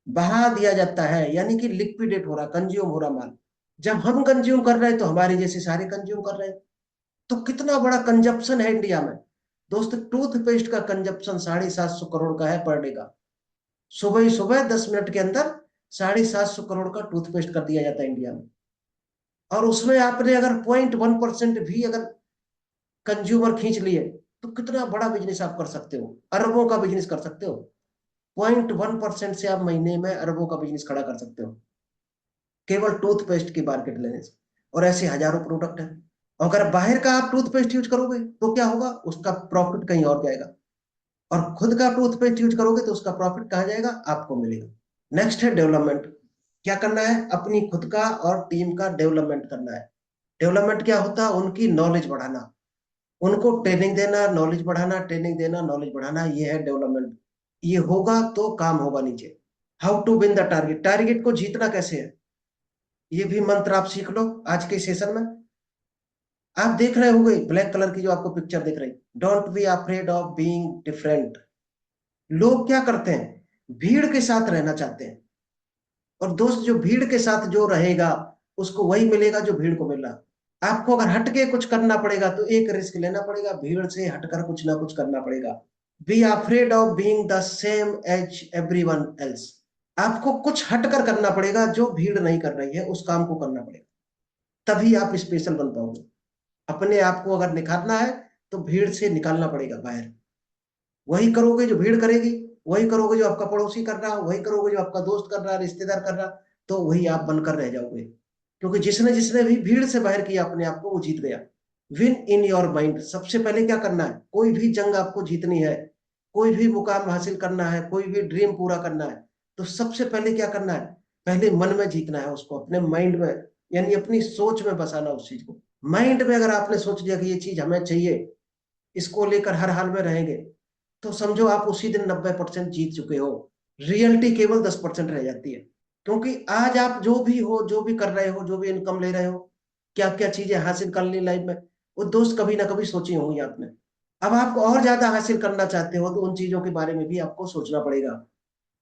बहा दिया जाता है, यानी कि लिक्विडेट हो रहा, कंज्यूम हो रहा माल। जब हम कंज्यूम कर रहे हैं तो हमारे जैसे सारे कंज्यूम कर रहे हैं। तो कितना बड़ा कंजप्शन है इंडिया में। दोस्त टूथपेस्ट का कंजप्शन 750 करोड़ का है पर डे का। सुबह ही सुबह 10 मिनट के अंदर 750 करोड़ का टूथपेस्ट कर दिया जाता है इंडिया में। और उसमें आपने अगर 0.1% भी अगर कंज्यूमर खींच लिए, तो कितना बड़ा बिजनेस आप कर सकते हो, अरबों का बिजनेस कर सकते हो। 0.1% से आप महीने में अरबों का बिजनेस खड़ा कर सकते हो, केवल टूथपेस्ट की मार्केट लेने से। और ऐसे हजारों प्रोडक्ट हैं। अगर बाहर का आप टूथपेस्ट यूज करोगे तो क्या होगा? उसका प्रॉफिट कहीं और जाएगा। और खुद का टूथपेस्ट यूज करोगे तो उसका प्रॉफिट कहाँ जाएगा? आपको मिलेगा। नेक्स्ट है डेवलपमेंट। क्या करना है? अपनी खुद का और टीम का डेवलपमेंट करना है। डेवलपमेंट क्या होता है? उनकी नॉलेज बढ़ाना, उनको ट्रेनिंग देना, नॉलेज बढ़ाना, ट्रेनिंग देना, नॉलेज बढ़ाना, ये है डेवलपमेंट। ये होगा तो काम होगा नीचे। How to win the target. Target को जीतना कैसे है, ये भी मंत्र आप सीख लो आज के सेशन में। आप देख रहे होंगे ब्लैक कलर की जो आपको पिक्चर दिख रही, don't be afraid of being different. लोग क्या करते हैं? भीड़ के साथ रहना चाहते हैं। और दोस्त जो भीड़ के साथ जो रहेगा, उसको वही मिलेगा जो भीड़ को मिल रहा। आपको अगर हटके कुछ करना पड़ेगा तो एक रिस्क लेना पड़ेगा, भीड़ से हटकर कुछ ना कुछ करना पड़ेगा। Be afraid of being the same as everyone else. आपको कुछ हटकर करना पड़ेगा, जो भीड़ नहीं कर रही है उस काम को करना पड़ेगा, तभी आप स्पेशल बन पाओगे। अपने आप को अगर निखारना है तो भीड़ से निकालना पड़ेगा बाहर। वही करोगे जो भीड़ करेगी, वही करोगे जो आपका पड़ोसी कर रहा, वही करोगे जो आपका दोस्त कर रहा, रिश्तेदार कर रहा, तो वही आप बनकर रह जाओगे। क्योंकि जिसने जिसने भी भीड़ से बाहर किया अपने आप को, वो जीत गया। Win in your mind. सबसे पहले क्या करना है? कोई भी जंग आपको जीतनी है, कोई भी मुकाम हासिल करना है, कोई भी ड्रीम पूरा करना है, तो सबसे पहले क्या करना है? पहले मन में जीतना है उसको, अपने माइंड में, यानी अपनी सोच में बसाना उस चीज को। माइंड में अगर आपने सोच लिया कि ये चीज हमें चाहिए, इसको लेकर हर हाल में रहेंगे, तो समझो आप उसी दिन 90% जीत चुके हो। रियलिटी केवल 10% रह जाती है। क्योंकि आज आप जो भी हो, जो भी कर रहे हो, जो भी इनकम ले रहे हो, क्या क्या चीजें हासिल कर ली लाइफ में, वो दोस्त कभी ना कभी सोची होंगी आपने। अब आप और ज्यादा हासिल करना चाहते हो तो उन चीजों के बारे में भी आपको सोचना पड़ेगा,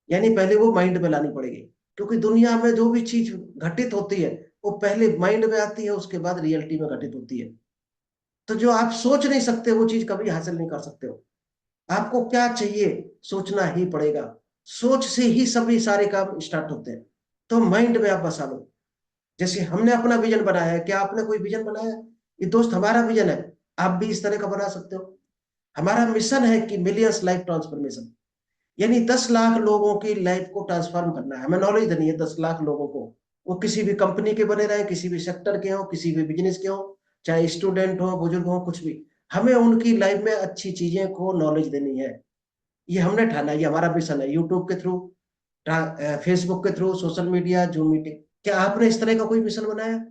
यानी पहले वो माइंड में लानी पड़ेगी। क्योंकि दुनिया में जो भी चीज घटित होती है वो पहले माइंड में आती है, उसके बाद रियलिटी में घटित होती है। तो जो आप सोच नहीं सकते वो चीज कभी हासिल नहीं कर सकते हो। आपको क्या चाहिए सोचना ही पड़ेगा। सोच से ही सभी सारे काम स्टार्ट होते हैं। तो माइंड में आप बसा लो। जैसे हमने अपना विजन बनाया है, क्या आपने कोई विजन बनाया है? ये दोस्त हमारा विजन है, आप भी इस तरह का बना सकते हो। हमारा मिशन है कि मिलियंस लाइफ ट्रांसफॉर्मेशन, यानी 10 लाख लोगों की लाइफ को ट्रांसफॉर्म करना है। हमें नॉलेज देनी है 10 लाख लोगों को, वो किसी भी कंपनी के बने रहे, किसी भी सेक्टर के हो, किसी भी बिजनेस के हो, चाहे स्टूडेंट हो, बुजुर्ग हो, कुछ भी। हमें उनकी लाइफ में अच्छी चीजें को नॉलेज देनी है। ये हमने ठाना है, ये हमारा मिशन है। यूट्यूब के थ्रू, फेसबुक के through, social media, zoom meeting. क्या आपने इस तरह का कोई मिशन बनाया?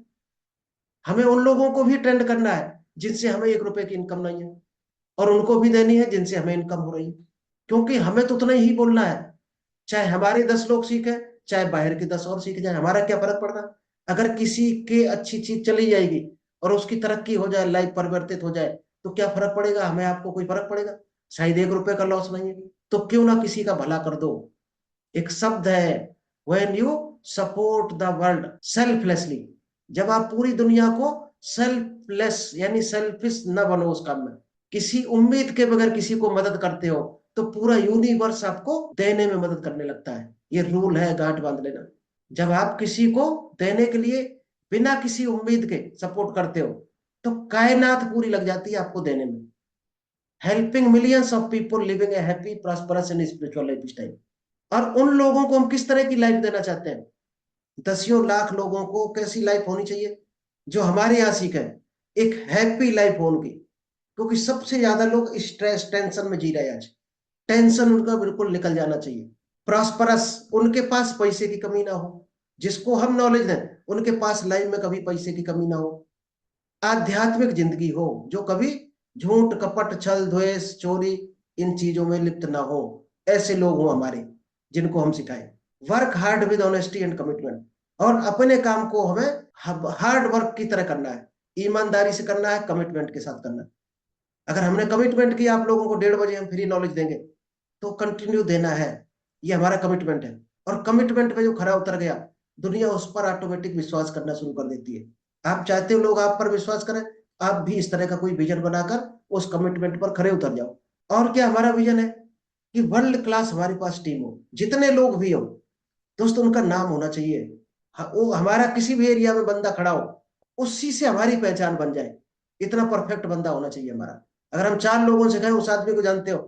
हमें उन लोगों को भी ट्रेंड करना है जिनसे हमें 1 रुपए की इनकम नहीं है, और उनको भी देनी है जिनसे हमें इनकम हो रही है। क्योंकि हमें तो उतना ही बोलना है, चाहे हमारे 10 लोग सीखे, चाहे बाहर के 10 और सीख जाए, हमारा क्या फर्क पड़ रहा है? अगर किसी के अच्छी चीज चली जाएगी और उसकी तरक्की हो जाए, लाइफ परिवर्तित हो जाए, तो क्या फर्क पड़ेगा? हमें आपको कोई फर्क पड़ेगा? शायद 1 रुपए का लॉस नहीं है। तो क्यों ना किसी का भला कर दो। एक शब्द है, when you support the world selflessly, जब आप पूरी दुनिया को सेल्फलेस यानी सेल्फिश न बनो उस काम में, किसी उम्मीद के बगैर किसी को मदद करते हो, तो पूरा यूनिवर्स आपको देने में मदद करने लगता है। ये रूल है, गांठ बांध लेना। जब आप किसी को देने के लिए बिना किसी उम्मीद के सपोर्ट करते हो, तो कायनात पूरी लग जाती है आपको देने में। Helping millions of people living A happy prosperous and spiritual life style. और उन लोगों को हम किस तरह की लाइफ देना चाहते हैं? 10 लाख लोगों को कैसी लाइफ होनी चाहिए जो हमारे यहाँ सीखे? एक हैप्पी लाइफ हो उनकी। क्योंकि सबसे ज्यादा लोग स्ट्रेस टेंशन में जी रहे हैं आज। टेंशन उनका बिल्कुल निकल जाना चाहिए। प्रॉस्परस, उनके पास पैसे की कमी ना हो। जिसको हम नॉलेज दें उनके पास लाइफ में कभी पैसे की कमी ना हो। आध्यात्मिक जिंदगी हो जो कभी झूठ, कपट, छल, द्वेष, चोरी इन चीजों में लिप्त ना हो। ऐसे लोग हो हमारे, जिनको हम सिखाएं। Work hard with honesty and commitment, और अपने काम को हमें हार्ड वर्क की तरह करना है, ईमानदारी से करना है, कमिटमेंट के साथ करना है। अगर हमने कमिटमेंट किया आप लोगों को 1:30 बजे हम फ्री नॉलेज देंगे, तो कंटिन्यू देना है। ये हमारा कमिटमेंट है। और कमिटमेंट पे जो खरा उतर गया, दुनिया उस पर ऑटोमेटिक विश्वास करना शुरू कर देती है। आप चाहते हो लोग आप पर विश्वास करें, आप भी इस तरह का कोई विजन बनाकर उस कमिटमेंट पर खरे उतर जाओ। और क्या हमारा विजन है कि वर्ल्ड क्लास हमारे पास टीम हो, जितने लोग भी हो दोस्तों उनका नाम होना चाहिए। वो हमारा किसी भी एरिया में बंदा खड़ा हो, उसी से हमारी पहचान बन जाए। इतना परफेक्ट बंदा होना चाहिए हमारा। अगर हम 4 लोगों से कहें उस आदमी को जानते हो,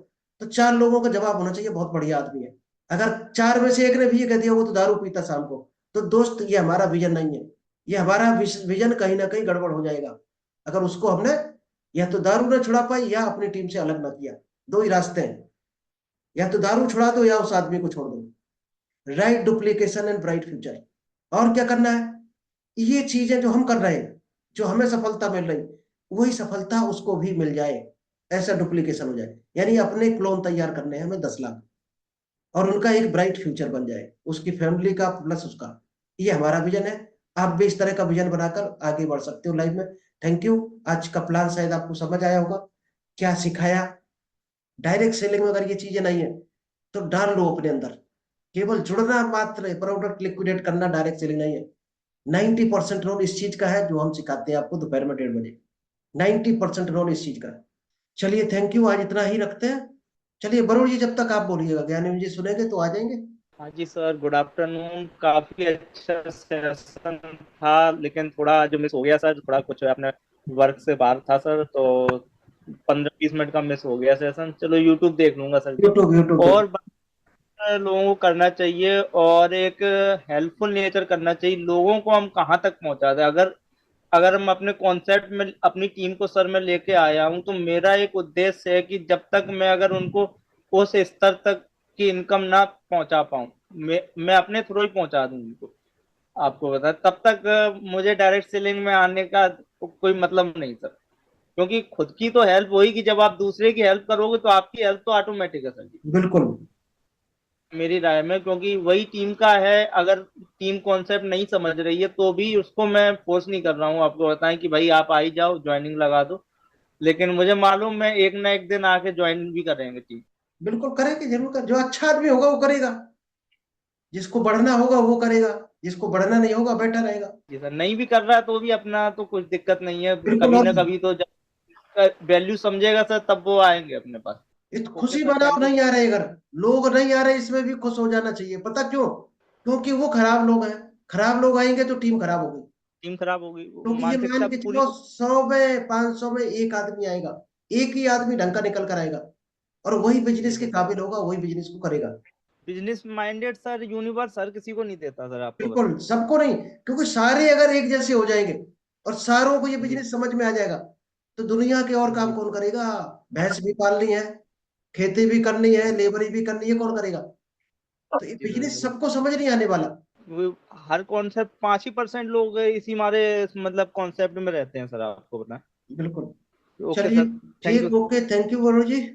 तो 4 लोगों का जवाब होना चाहिए बहुत बढ़िया आदमी है। अगर 4 में से एक ने भी ये कह दिया वो तो दारू पीता शाम को, तो दोस्त ये हमारा विजन नहीं है। ये हमारा विजन कहीं ना कहीं गड़बड़ हो जाएगा अगर उसको हमने या तो दारू न छुड़ा पाई या अपनी टीम से अलग ना किया। दो ही रास्ते हैं, या तो दारू छुड़ा दो या उस आदमी को छोड़ दो। Right duplication and bright future. और क्या करना है? ये चीजें जो हम कर रहे हैं, जो हमें सफलता मिल रही, वही सफलता उसको भी मिल जाए, ऐसा डुप्लीकेशन हो जाए। यानी अपने क्लोन तैयार करने हैं हमें 10 लाख, और उनका एक ब्राइट फ्यूचर बन जाए, उसकी फैमिली का प्लस उसका। ये हमारा विजन है। आप भी इस तरह का विजन बनाकर आगे बढ़ सकते हो लाइफ में। Thank you. आज का प्लान शायद आपको समझ आया होगा, क्या सिखाया। डायरेक्ट सेलिंग में अगर ये चीजें नहीं है तो डाल लो अपने अंदर। केवल जुड़ना मात्र है, प्रोडक्ट लिक्विडेट करना डायरेक्ट सेलिंग नहीं है। 90% रोल इस चीज का है जो हम सिखाते हैं आपको दोपहर में 1:30 बजे। 90% रोल इस चीज का है। चलिए थैंक यू, आज इतना ही रखते हैं। चलिए वरुण जी, जब तक आप बोलिएगा, ज्ञानी जी सुनेंगे तो आ जाएंगे। हाँ जी सर, गुड आफ्टरनून। काफी अच्छा सेशन था, लेकिन थोड़ा जो मिस हो गया सर, थोड़ा कुछ अपने वर्क से बाहर था सर, तो 15-20 मिनट का मिस हो गया सेशन। चलो यूट्यूब देख लूंगा सर जी। यूट्यूब यूट्यूब देख। और लोगों को करना चाहिए, और एक हेल्पफुल नेचर करना चाहिए। लोगों को हम कहाँ तक पहुंचाते हैं? अगर अगर हम अपने कॉन्सेप्ट में अपनी टीम को सर में लेके आया हूं, तो मेरा एक उद्देश्य है कि जब तक मैं अगर उनको उस स्तर तक की इनकम ना पहुंचा पाऊं, मैं अपने थ्रू ही पहुंचा दूं उनको। आपको बता, तब तक मुझे डायरेक्ट सेलिंग में आने का कोई मतलब नहीं सर। क्योंकि खुद की तो हेल्प होगी कि जब आप दूसरे की हेल्प करोगे, तो आपकी हेल्प तो ऑटोमेटिक है सर जी। बिल्कुल। मेरी राय में, क्योंकि वही टीम का है। अगर टीम कॉन्सेप्ट नहीं समझ रही है तो भी उसको मैं फोर्स नहीं कर रहा हूँ, आपको बताएं कि भाई आप आ ही जाओ, ज्वाइनिंग लगा दो। लेकिन मुझे मालूम है एक ना एक दिन आके ज्वाइन भी करेंगे टीम। बिल्कुल करेंगे, जरूर कर, जो अच्छा आदमी होगा वो करेगा, जिसको बढ़ना होगा वो करेगा, जिसको बढ़ना नहीं होगा बैठा रहेगा। जी सर, नहीं भी कर रहा है तो भी अपना तो कुछ दिक्कत नहीं है। बिल्कुल। कभी और ना कभी तो जब वैल्यू समझेगा सर तब वो आएंगे अपने पास। ये तो ओके खुशी सर, मनाओ, थैंक यू। नहीं आ रहे अगर लोग नहीं आ रहे इसमें भी खुश हो जाना चाहिए। पता क्यों? क्योंकि वो खराब लोग हैं, खराब लोग आएंगे तो टीम खराब होगी। टीम खराब होगी, वो क्योंकि ये मान मानसिकता के पूरी। चलो 100 में 500 में एक आदमी आएगा, एक ही आदमी ढंग का निकल कर आएगा, और वही बिजनेस के बिल्कुल सर। काबिल होगा, वही बिजनेस को करेगा। बिजनेस माइंडेड सर यूनिवर्स हर किसी को नहीं देता सर, आपको बता। बिल्कुल सबको नहीं, क्योंकि सारे अगर एक जैसे हो जाएंगे और सारों को ये जी। बिजनेस समझ में आ जाएगा, तो दुनिया के और काम जी। कौन करेगा? भैंस भी पालनी है, खेती भी करनी है, लेबरी भी करनी है, कौन करेगा? तो ये जी बिजनेस बिल्कुल। सबको समझ नहीं आने वाला। वो हर कॉन्सेप्ट 5% लोग इसी हमारे मतलब कॉन्सेप्ट में रहते हैं सर, आपको बताएं। बिल्कुल। ओके चलिए, सर। थैंक ठीक, you. Okay, thank you Varun ji.